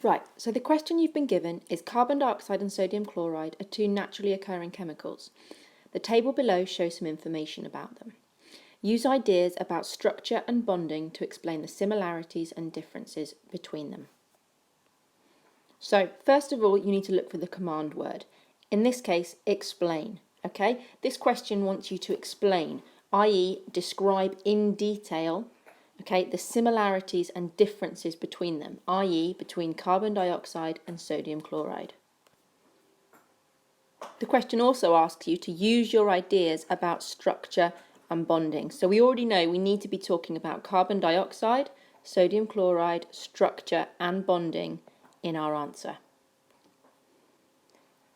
Right, so the question you've been given is carbon dioxide and sodium chloride are two naturally occurring chemicals. The table below shows some information about them. Use ideas about structure and bonding to explain the similarities and differences between them. So, first of all, you need to look for the command word. In this case, explain. Okay? This question wants you to explain, i.e., describe in detail, okay, the similarities and differences between them, i.e., between carbon dioxide and sodium chloride. The question also asks you to use your ideas about structure and bonding. So we already know we need to be talking about carbon dioxide, sodium chloride, structure and bonding in our answer.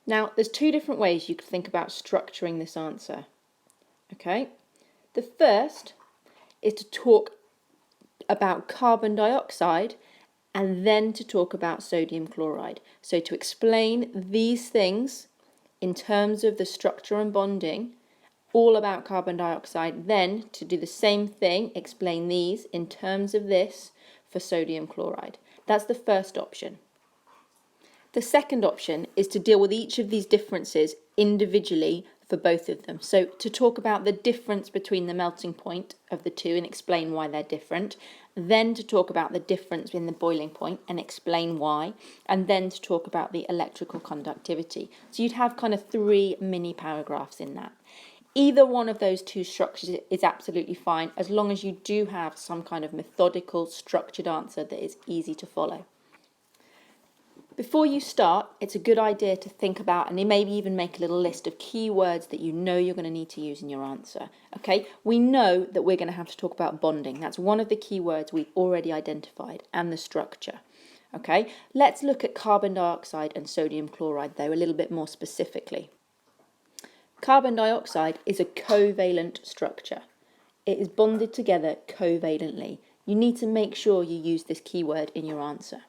Now, there's two different ways you could think about structuring this answer. Okay? The first is to talk about carbon dioxide and then to talk about sodium chloride. So to explain these things in terms of the structure and bonding, all about carbon dioxide, then to do the same thing, explain these in terms of this for sodium chloride. That's the first option. The second option is to deal with each of these differences individually for both of them. So to talk about the difference between the melting point of the two and explain why they're different, then to talk about the difference in the boiling point and explain why, and then to talk about the electrical conductivity. So you'd have kind of 3 mini paragraphs in that. Either one of those two structures is absolutely fine as long as you do have some kind of methodical, structured answer that is easy to follow. Before you start, it's a good idea to think about and maybe even make a little list of keywords that you know you're going to need to use in your answer. Okay, we know that we're going to have to talk about bonding. That's one of the keywords we've already identified, and the structure. Okay, let's look at carbon dioxide and sodium chloride though a little bit more specifically. Carbon dioxide is a covalent structure. It is bonded together covalently. You need to make sure you use this keyword in your answer.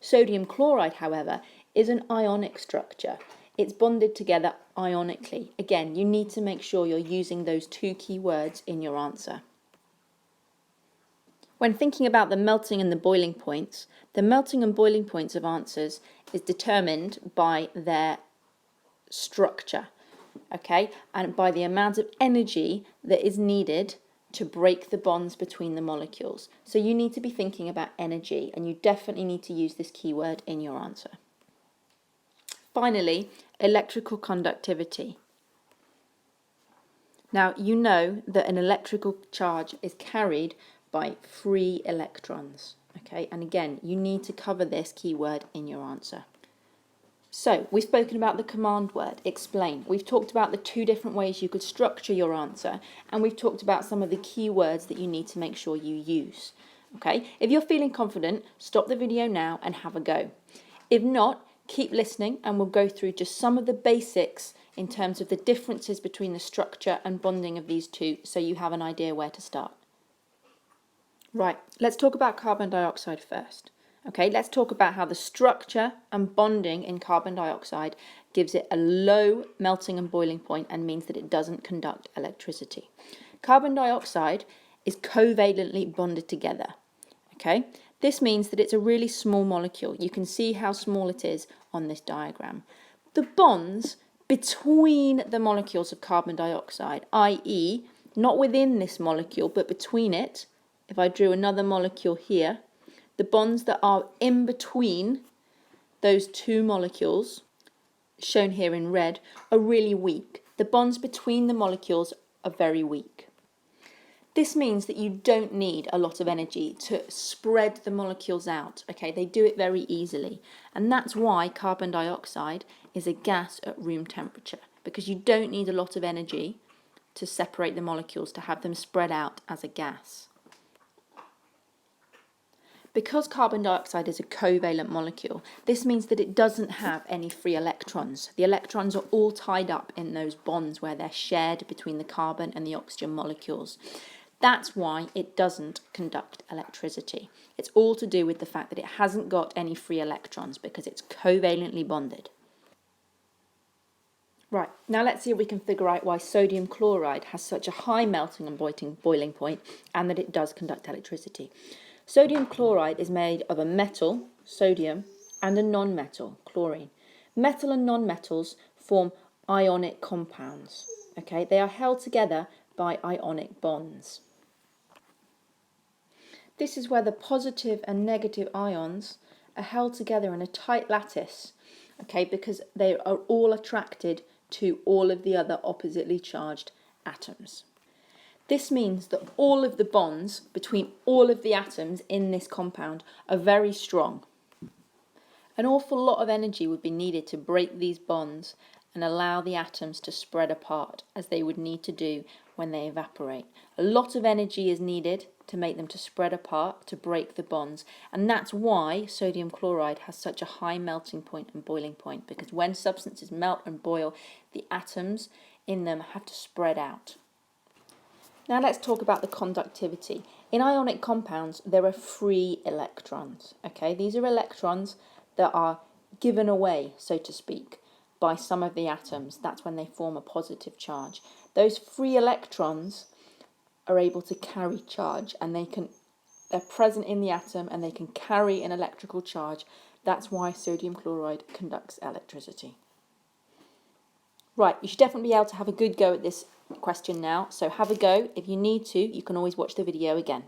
Sodium chloride, however, is an ionic structure. It's bonded together ionically. Again, you need to make sure you're using those two key words in your answer. When thinking about the melting and the boiling points, the melting and boiling points of answers is determined by their structure, okay, and by the amount of energy that is needed to break the bonds between the molecules. So you need to be thinking about energy, and you definitely need to use this keyword in your answer. Finally, electrical conductivity. Now, you know that an electrical charge is carried by free electrons, okay, and again, you need to cover this keyword in your answer. So, we've spoken about the command word, explain. We've talked about the two different ways you could structure your answer, and we've talked about some of the key words that you need to make sure you use. Okay, if you're feeling confident, stop the video now and have a go. If not, keep listening and we'll go through just some of the basics in terms of the differences between the structure and bonding of these two so you have an idea where to start. Right, let's talk about carbon dioxide first. Okay, let's talk about how the structure and bonding in carbon dioxide gives it a low melting and boiling point and means that it doesn't conduct electricity. Carbon dioxide is covalently bonded together. Okay, this means that it's a really small molecule. You can see how small it is on this diagram. The bonds between the molecules of carbon dioxide, i.e., not within this molecule, but between it, if I drew another molecule here, the bonds that are in between those two molecules, shown here in red, are really weak. The bonds between the molecules are very weak. This means that you don't need a lot of energy to spread the molecules out, okay? They do it very easily. And that's why carbon dioxide is a gas at room temperature, because you don't need a lot of energy to separate the molecules, to have them spread out as a gas. Because carbon dioxide is a covalent molecule, this means that it doesn't have any free electrons. The electrons are all tied up in those bonds where they're shared between the carbon and the oxygen molecules. That's why it doesn't conduct electricity. It's all to do with the fact that it hasn't got any free electrons because it's covalently bonded. Right, now let's see if we can figure out why sodium chloride has such a high melting and boiling point and that it does conduct electricity. Sodium chloride is made of a metal, sodium, and a non-metal, chlorine. Metal and non-metals form ionic compounds. Okay, they are held together by ionic bonds. This is where the positive and negative ions are held together in a tight lattice, okay, because they are all attracted to all of the other oppositely charged atoms. This means that all of the bonds between all of the atoms in this compound are very strong. An awful lot of energy would be needed to break these bonds and allow the atoms to spread apart, as they would need to do when they evaporate. A lot of energy is needed to make them to spread apart, to break the bonds, and that's why sodium chloride has such a high melting point and boiling point, because when substances melt and boil, the atoms in them have to spread out. Now let's talk about the conductivity. In ionic compounds, there are free electrons. Okay, these are electrons that are given away, so to speak, by some of the atoms. That's when they form a positive charge. Those free electrons are able to carry charge, and they're present in the atom and they can carry an electrical charge. That's why sodium chloride conducts electricity. Right, you should definitely be able to have a good go at this question now. So have a go. If you need to, you can always watch the video again.